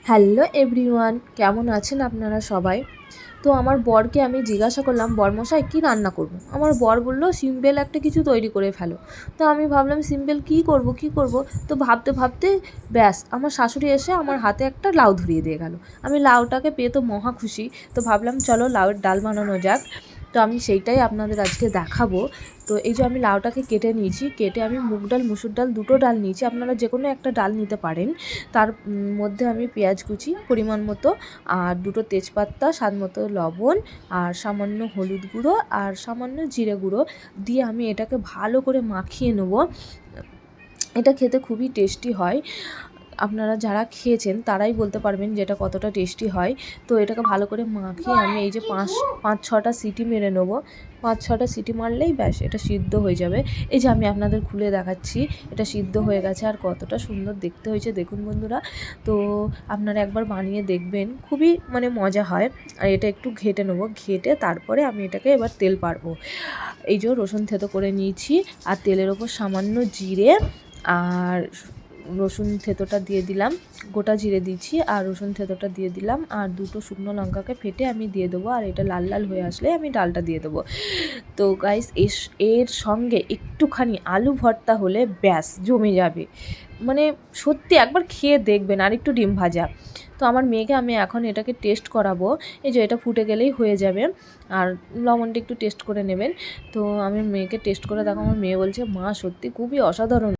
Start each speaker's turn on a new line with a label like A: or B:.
A: Hello everyone, কেমন আছেন আপনারা সবাই? তো আমার বরকে আমি জিজ্ঞাসা করলাম, বরমশাই কী রান্না করব? আমার বর বলল সিম্পল একটা কিছু তৈরি করে ফেলো। তো আমি ভাবলাম সিম্পল কী করব। তো ভাবতে ভাবতে ব্যাস আমার শাশুড়ি এসে আমার হাতে একটা লাউ ধরিয়ে দিয়ে গেল। আমি লাউটাকে পেয়ে তো মহা খুশি। তো ভাবলাম চলো লাউয়ের ডাল বানানো যাক। তো আমি সেইটাই আপনাদের আজকে দেখাবো। তো এই যে আমি লাউটাকে কেটে নিয়েছি, কেটে আমি মুগ ডাল মুসুর ডাল দুটো ডাল নিয়েছি, আপনারা যে কোনো একটা ডাল নিতে পারেন। তার মধ্যে আমি পেঁয়াজ কুচি পরিমাণ মতো, আর দুটো তেজপাতা, স্বাদ মতো লবণ, আর সামান্য হলুদ গুঁড়ো আর সামান্য জিরে গুঁড়ো দিয়ে আমি এটাকে ভালো করে মাখিয়ে নেব। এটা খেতে খুবই টেস্টি হয়। আপনারা যারা খেয়েছেন তারাই বলতে পারবেন যে এটা কতটা টেস্টি হয়। তো এটাকে ভালো করে মাখিয়ে আমি এই যে পাঁচ ছটা সিটি মেরে নেবো। 5-6টা সিটি মারলেই ব্যাস এটা সিদ্ধ হয়ে যাবে। এই যে আমি আপনাদের খুলে দেখাচ্ছি, এটা সিদ্ধ হয়ে গেছে আর কতটা সুন্দর দেখতে হয়েছে দেখুন বন্ধুরা। তো আপনারা একবার বানিয়ে দেখবেন, খুবই মজা হয়। আর এটা একটু ঘেটে নেবো, ঘেটে তারপরে আমি এটাকে এবার তেল পারবো। এই যে রসুন থেতো করে নিয়েছি, আর তেলের ওপর সামান্য জিরে আর রসুন থেতোটা দিয়ে দিলাম, গোটা জিরে দিয়েছি আর রসুন থেতোটা দিয়ে দিলাম, আর দুটো শুকনো লঙ্কাকে ফেটে আমি দিয়ে দেবো। আর এটা লাল লাল হয়ে আসলে আমি ডালটা দিয়ে দেবো। তো গাইস এর সঙ্গে একটুখানি আলু ভর্তা হলে ব্যাস জমে যাবে। সত্যি একবার খেয়ে দেখবেন, আর একটু ডিম ভাজা। তো আমার মেয়েকে আমি এখন এটাকে টেস্ট করাবো। এই যে এটা ফুটে গেলেই হয়ে যাবে, আর লবণটা একটু টেস্ট করে নেবেন। তো আমি মেয়েকে টেস্ট করে দেখো, আমার মেয়ে বলছে মা সত্যি খুবই অসাধারণ।